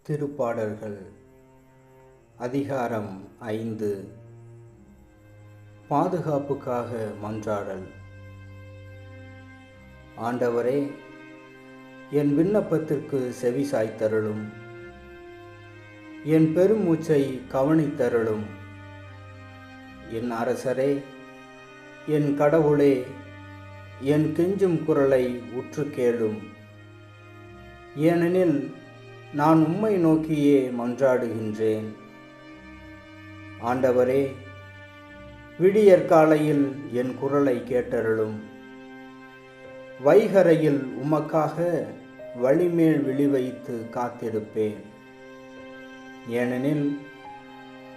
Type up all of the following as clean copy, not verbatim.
திருப்பாடல்கள் அதிகாரம் 5. பாதுகாப்புக்காக மன்றாடல். ஆண்டவரே, என் விண்ணப்பத்திற்கு செவி சாய்த்தருளும். என் பெருமூச்சை கவனித்தருளும். என் அரசரே, என் கடவுளே, என் கெஞ்சும் குரலை உற்று கேளும். ஏனெனில் நான் உம்மை நோக்கியே மன்றாடுகின்றேன். ஆண்டவரே, விடியற்காலையில் என் குரலை கேட்டருளும். வைகரையில் உமக்காக வழிமேல் விழி வைத்து காத்திருப்பேன். ஏனெனில்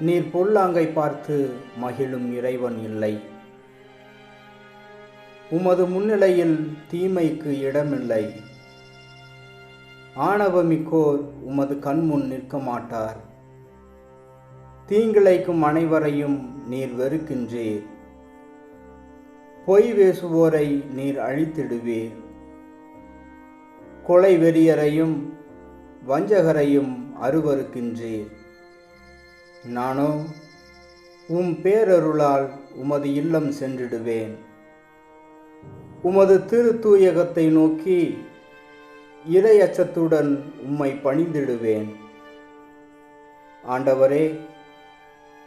நீர் பொல்லாங்கை பார்த்து மகிழும் இறைவன் இல்லை. உமது முன்னிலையில் தீமைக்கு இடமில்லை. ஆணவமிக்கோர் உமது கண்முன் நிற்க மாட்டார். தீங்கிழைக்கும் அனைவரையும் நீர் வெறுக்கின்றீர். பொய் பேசுவோரை நீர் அழித்திடுவீர். கொலை வெறியரையும் வஞ்சகரையும் அருவருக்கின்றீர். நானோ உம் பேரருளால் உமது இல்லம் சென்றிடுவேன். உமது திருத்தூயகத்தை நோக்கி இறை அச்சத்துடன் உம்மை பணிந்திடுவேன். ஆண்டவரே,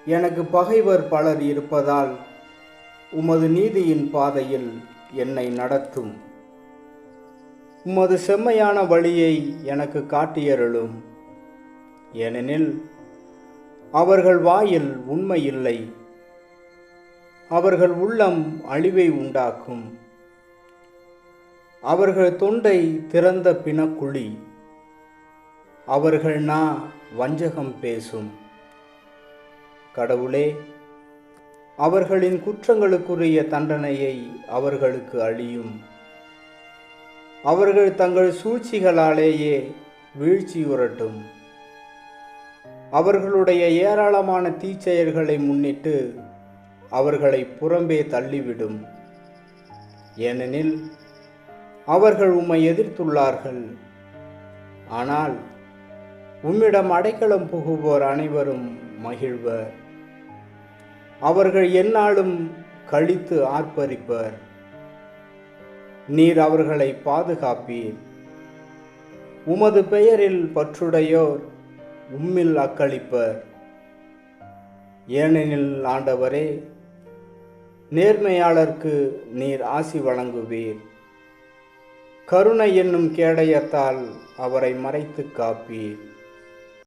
எனக்கு பகைவர் பலர் இருப்பதால் உமது நீதியின் பாதையில் என்னை நடத்தும். உமது செம்மையான வழியை எனக்கு காட்டியருளும். ஏனெனில் அவர்கள் வாயில் உண்மை இல்லை. அவர்கள் உள்ளம் அழிவை உண்டாக்கும். அவர்கள் தொண்டை திறந்த பிணக்குழி. அவர்கள் நா வஞ்சகம் பேசும். கடவுளே, அவர்களின் குற்றங்களுக்குரிய தண்டனையை அவர்களுக்கு அளியும். அவர்கள் தங்கள் சூழ்ச்சிகளாலேயே வீழ்ச்சியுறட்டும். அவர்களுடைய ஏராளமான தீச்செயல்களை முன்னிட்டு அவர்களை புறம்பே தள்ளிவிடும். ஏனெனில் அவர்கள் உம்மை எதிர்த்துள்ளார்கள். ஆனால் உம்மிடம் அடைக்கலம் புகுவோர் அனைவரும் மகிழ்வர். அவர்கள் எந்நாளும் கழித்து ஆர்ப்பரிப்பர். நீர் அவர்களை பாதுகாப்பீர். உமது பெயரில் பற்றுடையோர் உம்மில் அக்களிப்பர். ஏனெனில் ஆண்டவரே, நேர்மையாளர்க்கு நீர் ஆசி வழங்குவீர். கருணை என்னும் கேடயத்தால் அவரை மறைத்து காப்பீர்.